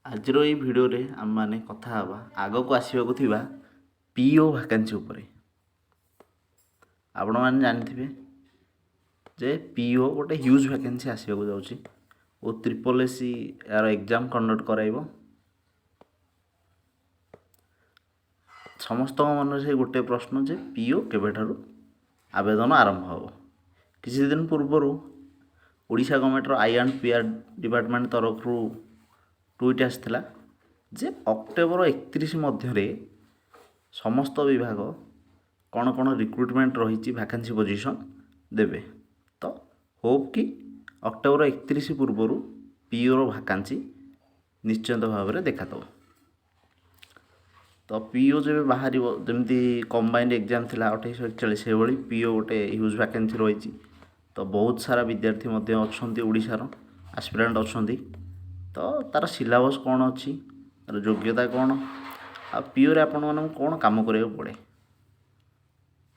ଆଜିର ଏଇ ଭିଡ଼ିଓରେ ଆମମାନେ କଥା ହେବା ଆଗକୁ ଆସିବାକୁ ଥିବା ପିଓ ଭ୍ୟାକାନ୍ସି ଉପରେ। ଆପଣମାନେ ଜାଣିଥିବେ ଯେ ପିଓ ଗୋଟେ ହ୍ୟୁଜ୍ ଭ୍ୟାକାନ୍ସି ଆସିବାକୁ ଯାଉଛି ଓ SSC ଏହାର ଏକ୍ଜାମ୍ କଣ୍ଡକ୍ଟ କରାଇବ। ସମସ୍ତଙ୍କ ମନରେ ସେ ଗୋଟେ ପ୍ରଶ୍ନ ଯେ ପିଓ କେବେଠାରୁ ଆବେଦନ ଆରମ୍ଭ ହେବ। କିଛି ଦିନ ପୂର୍ବରୁ ଓଡ଼ିଶା ଗଭର୍ଣ୍ଣମେଣ୍ଟର I&PR ଡିପାର୍ଟମେଣ୍ଟ ତରଫରୁ ଟୁଇଟ୍ ଆସିଥିଲା ଯେ ଅକ୍ଟୋବର 31 ମଧ୍ୟରେ ସମସ୍ତ ବିଭାଗ କ'ଣ କ'ଣ ରିକ୍ରୁଟମେଣ୍ଟ ରହିଛି ଭ୍ୟାକାନ୍ସି ପୋଜିସନ୍ ଦେବେ। ତ ହୋପ୍ କି ଅକ୍ଟୋବର 31 ପୂର୍ବରୁ ପିଓର ଭ୍ୟାକାନ୍ସି ନିଶ୍ଚିନ୍ତ ଭାବରେ ଦେଖାଦେବ। ତ ପିଓ ଯେବେ ବାହାରିବ, ଯେମିତି କମ୍ବାଇଣ୍ଡ ଏକ୍ଜାମ୍ ଥିଲା 2841, ସେଭଳି ପିଓ ଗୋଟେ ହ୍ୟୁଜ୍ ଭ୍ୟାକାନ୍ସି ରହିଛି। ତ ବହୁତ ସାରା ବିଦ୍ୟାର୍ଥୀ ମଧ୍ୟ ଅଛନ୍ତି, ଓଡ଼ିଶାର ଆସ୍ପିରାଣ୍ଟ ଅଛନ୍ତି। ତ ତା'ର ସିଲାବସ୍ କ'ଣ ଅଛି, ତା'ର ଯୋଗ୍ୟତା କ'ଣ, ଆଉ ପିଓରେ ଆପଣମାନଙ୍କୁ କ'ଣ କାମ କରିବାକୁ ପଡ଼େ,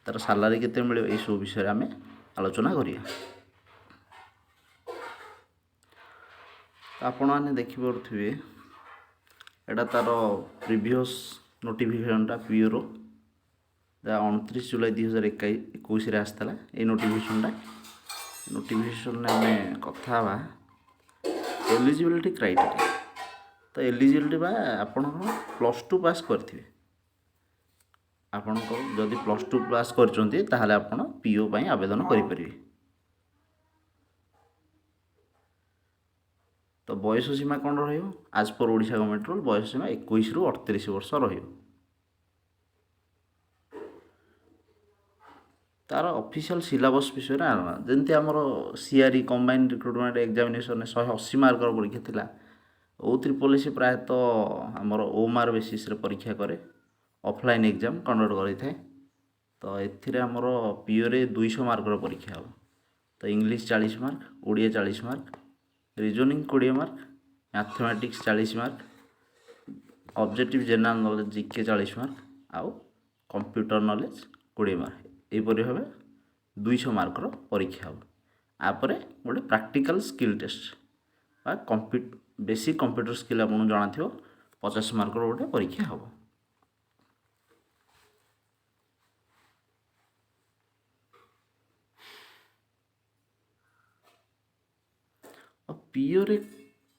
ତା'ର ସାଲାରୀ କେତେ ମିଳିବ, ଏଇସବୁ ବିଷୟରେ ଆମେ ଆଲୋଚନା କରିବା। ଆପଣମାନେ ଦେଖିପାରୁଥିବେ ଏଇଟା ତା'ର ପ୍ରିଭିୟସ୍ ନୋଟିଫିକେସନ୍ଟା ପିଓର 29 ଜୁଲାଇ 2021ରେ ଆସିଥିଲା। ଏଇ ନୋଟିଫିକେସନ୍ରେ ଆମେ କଥା ହେବା ଏଲିଜିବିଲିଟି କ୍ରାଇଟେରିଆ। ତ ଏଲିଜିବିଲିଟି ବା ଆପଣଙ୍କର +2 ପାସ୍ କରିଥିବେ। ଆପଣଙ୍କ ଯଦି +2 ପାସ୍ କରିଛନ୍ତି ତାହେଲେ ଆପଣ ପିଓ ପାଇଁ ଆବେଦନ କରିପାରିବେ। ତ ବୟସ ସୀମା କ'ଣ ରହିବ? ଆଜ୍ ପର୍ ଓଡ଼ିଶା ଗଭର୍ଣ୍ଣମେଣ୍ଟ ରୁଲ୍ ବୟସ ସୀମା 21ରୁ 38 ବର୍ଷ ରହିବ। ତା'ର ଅଫିସିଆଲ୍ ସିଲାବସ୍ ବିଷୟରେ ଯେମିତି ଆମର CRE କମ୍ବାଇଣ୍ଡ ରିକ୍ରୁଟମେଣ୍ଟ ଏକ୍ଜାମିନେସନ୍ରେ 180 ମାର୍କର ପରୀକ୍ଷା ଥିଲା। SSC ପ୍ରାୟତଃ ଆମର OMR ବେସିସ୍ରେ ପରୀକ୍ଷା କରେ, ଅଫଲାଇନ୍ ଏକ୍ଜାମ୍ କଣ୍ଡକ୍ଟ କରିଥାଏ। ତ ଏଥିରେ ଆମର ପିଓରେ 200 ମାର୍କର ପରୀକ୍ଷା ହେବ। ତ English 40 mark, Odia 40 mark, reasoning 20 mark, mathematics 40 mark, objective general knowledge GK 40 mark, ଆଉ କମ୍ପ୍ୟୁଟର ନଲେଜ୍ 20 ମାର୍କ। ଏହିପରି ଭାବେ 200 ମାର୍କର ପରୀକ୍ଷା ହେବ। ତାପରେ ଗୋଟେ ପ୍ରାକ୍ଟିକାଲ୍ ସ୍କିଲ୍ ଟେଷ୍ଟ ବା ବେସିକ୍ କମ୍ପ୍ୟୁଟର ସ୍କିଲ୍ ଆପଣଙ୍କୁ ଜଣାଥିବ, 50 ମାର୍କର ଗୋଟେ ପରୀକ୍ଷା ହେବ। ପିଓରେ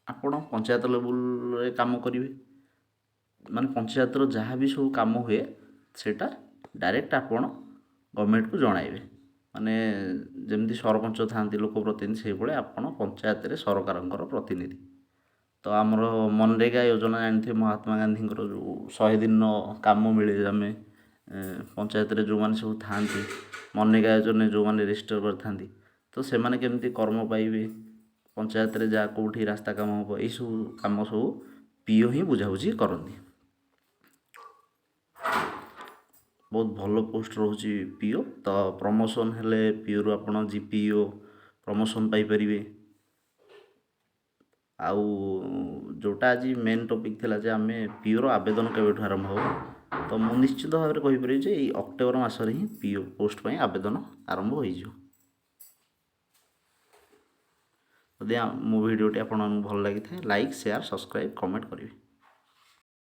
ଆପଣ ପଞ୍ଚାୟତ ଲେବୁଲ୍ରେ କାମ କରିବେ, ମାନେ ପଞ୍ଚାୟତର ଯାହା ବି ସବୁ କାମ ହୁଏ ସେଇଟା ଡାଇରେକ୍ଟ ଆପଣ ଗଭର୍ଣ୍ଣମେଣ୍ଟକୁ ଜଣାଇବେ। ମାନେ ଯେମିତି ସରପଞ୍ଚ ଥାଆନ୍ତି ଲୋକପ୍ରତିନିଧି, ସେଇଭଳି ଆପଣ ପଞ୍ଚାୟତରେ ସରକାରଙ୍କର ପ୍ରତିନିଧି। ତ ଆମର ମନରେଗା ଯୋଜନା ଜାଣିଥିବେ, ମହାତ୍ମା ଗାନ୍ଧୀଙ୍କର ଯେଉଁ 100 ଦିନ କାମ ମିଳେ, ଆମେ ପଞ୍ଚାୟତରେ ଯେଉଁମାନେ ସବୁ ଥାଆନ୍ତି, ମନରେଗା ଯୋଜନାରେ ଯେଉଁମାନେ ରେଜିଷ୍ଟର କରିଥାନ୍ତି, ତ ସେମାନେ କେମିତି କର୍ମ ପାଇବେ, ପଞ୍ଚାୟତରେ ଯାହା କେଉଁଠି ରାସ୍ତା କାମ ହେବ, ଏଇସବୁ କାମ ସବୁ ପିଓ ହିଁ ବୁଝାବୁଝି କରନ୍ତି। ବହୁତ ଭଲ ପୋଷ୍ଟ ରହୁଛି ପିଓ। ତ ପ୍ରମୋସନ୍ ହେଲେ ପିଓରୁ ଆପଣ GPO ପ୍ରମୋସନ୍ ପାଇପାରିବେ। ଆଉ ଯେଉଁଟା ଆଜି ମେନ୍ ଟପିକ୍ ଥିଲା ଯେ ଆମେ ପିଓର ଆବେଦନ କେବେଠୁ ଆରମ୍ଭ ହେବ, ତ ମୁଁ ନିଶ୍ଚିତ ଭାବରେ କହିପାରିବି ଯେ ଏଇ ଅକ୍ଟୋବର ମାସରେ ହିଁ ପିଓ ପୋଷ୍ଟ ପାଇଁ ଆବେଦନ ଆରମ୍ଭ ହୋଇଯିବ। ଯଦି ମୋ ଭିଡ଼ିଓଟି ଆପଣଙ୍କୁ ଭଲ ଲାଗିଥାଏ, ଲାଇକ୍, ସେୟାର, ସବସ୍କ୍ରାଇବ୍, କମେଣ୍ଟ କରିବେ।